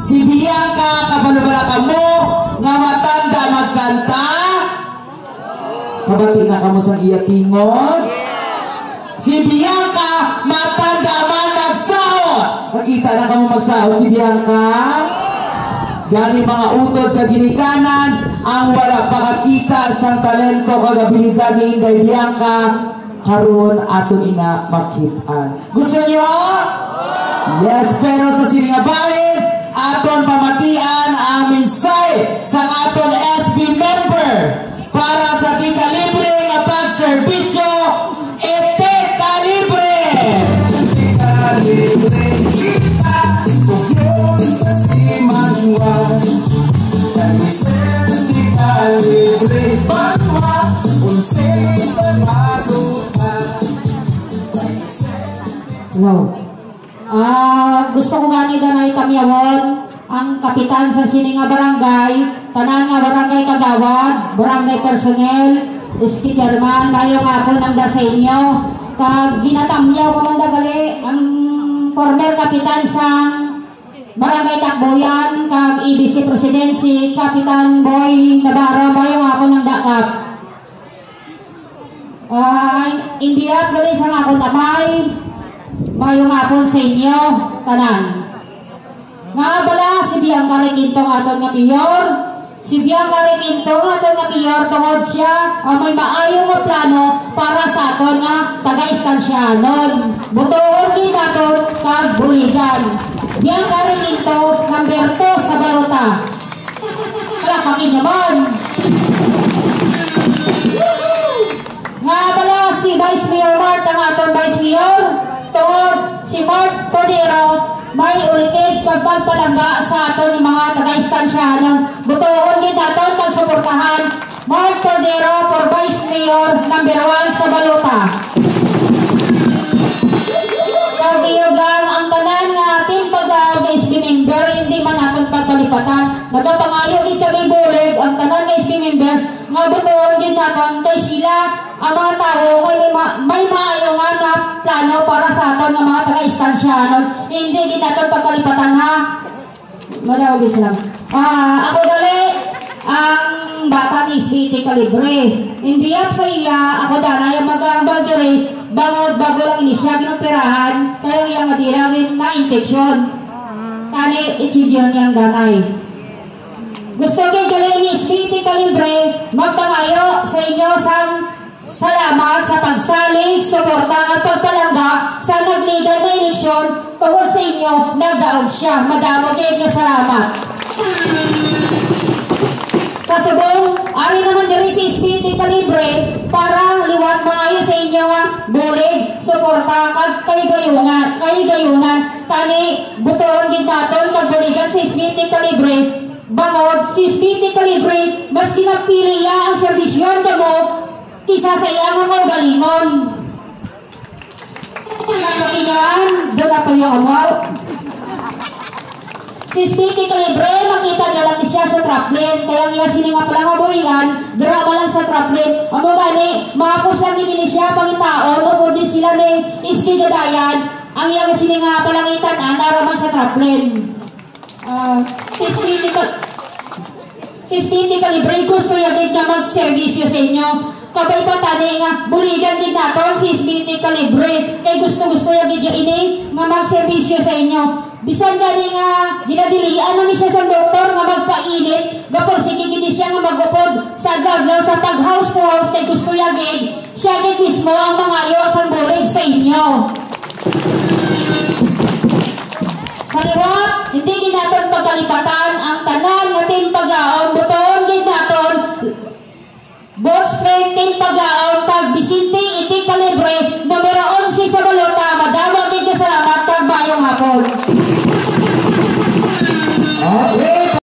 Si Bianca, kabalubala ka mo, nga matanda magkanta. Kabati na ka mo sa giyatingon. Si Bianca, matanda man magsahod. Kakita na ka mo magsahod si Bianca. Gani mga utod kaginikanan, ang wala pakakita sa talento kagabilidad ni Inday Bianca, karon aton ina makitaan. Gusto niyo? Yes, pero sa silingabarin, aton pamatian ang mensahe sa aton SB member para sa di kalibre nga pagserbisyo, ete kalibre. Hello. Gusto ko gani ganay kamyawon ang kapitan sa sininga barangay, tanan nga barangay kagawad, barangay personnel, speakerman, mayo nga po nang da sa inyo. Kag ginatamyaw ko man dagali ang former kapitan sa barangay Takboyan, kag EBC President si Kapitan Boy Navarro, mayo nga po nang dakap. Indiap gali sa nga akong tamay, mayong hapon sa inyo, tanan. Nga bala, si Bianca Requinto nga aton nga mayor. Si Bianca Requinto nga aton nga mayor, tungod siya, may maayong nga plano para sa aton nga taga-istansyanon. Butuon din aton kag buligan. Bianca Requinto, number 2 sa balota. Kalapakin naman. Nga bala, si Vice Mayor Mart ang aton Vice Mayor. Tungod si Mark Cordero may ulikid kag pagpalangga sa aton ni mga taga-istansyanon. Butuon din aton kag suportahan Mark Cordero for Vice Mayor number 1 sa balota. Kagiyog lang ang tanan nga ating pag-aawag nga SB member, hindi man aton pagkalipatan. Nagapangayo gid kami bulig ang tanan nga SB member nga butuon din naton kay sila ang mga tao may maayo nga na plano para sa aton ng mga taga-istansyanon. Hindi din natin pagkalipatan ha. Madawag sila. Ako dali ang bata ni SBT Kalibre. Hindi yan sa iya, ako dala yung mag-aambal diri, bago lang inisya ginupirahan, kayo yung adirawin na infeksyon. Kani itsidyon niyang danay. Gusto kayo dali ni SBT Kalibre, magpangayo sa inyo sang salamat sa pagsalig, suporta at pagpalangga sa nagligal na eleksyon. Tungod sa inyo, nagdaog siya. Madamo kayo nga salamat. Sa subong, ari naman diri si SBT Kalibre para liwat maayo sa inyo nga bulig, suporta kag kay-gayunan. Tani butuon gid naton kag buligan si SBT Kalibre. Bangod si SBT Kalibre mas kinapili ang serbisyon kamo kisa sa iyang mga galingon. Nakakinyan, doon na pa yung amaw. Si SBT Kalibre, makita niya lang siya sa traplet. Kaya niya sininga palang mabuhian, drama lang sa traplet. Amo gani, makapos lang din siya pangitaon, o pwede sila ni iskidadayan. Ang iyang sininga palang itan, naraman sa traplet. Si SBT Kalibre, gusto yagid na mag-servisyo sa inyo. Kabay pa tani nga buligan din nato si SBT Kalibre kay gusto yagid ya ini nga magserbisyo sa inyo. Bisan gani nga ginadilian na ni siya sa doktor nga magpainit, gaporsige gid siya nga magupod sa gaglaw sa pag house to house kay gusto yagid siya gid mismo ang mangayo sa bulig sa inyo. Sa liwat, hindi gid naton pagkalipatan ang tanan nga team pag-aon, buton gid naton both straight team pag-aon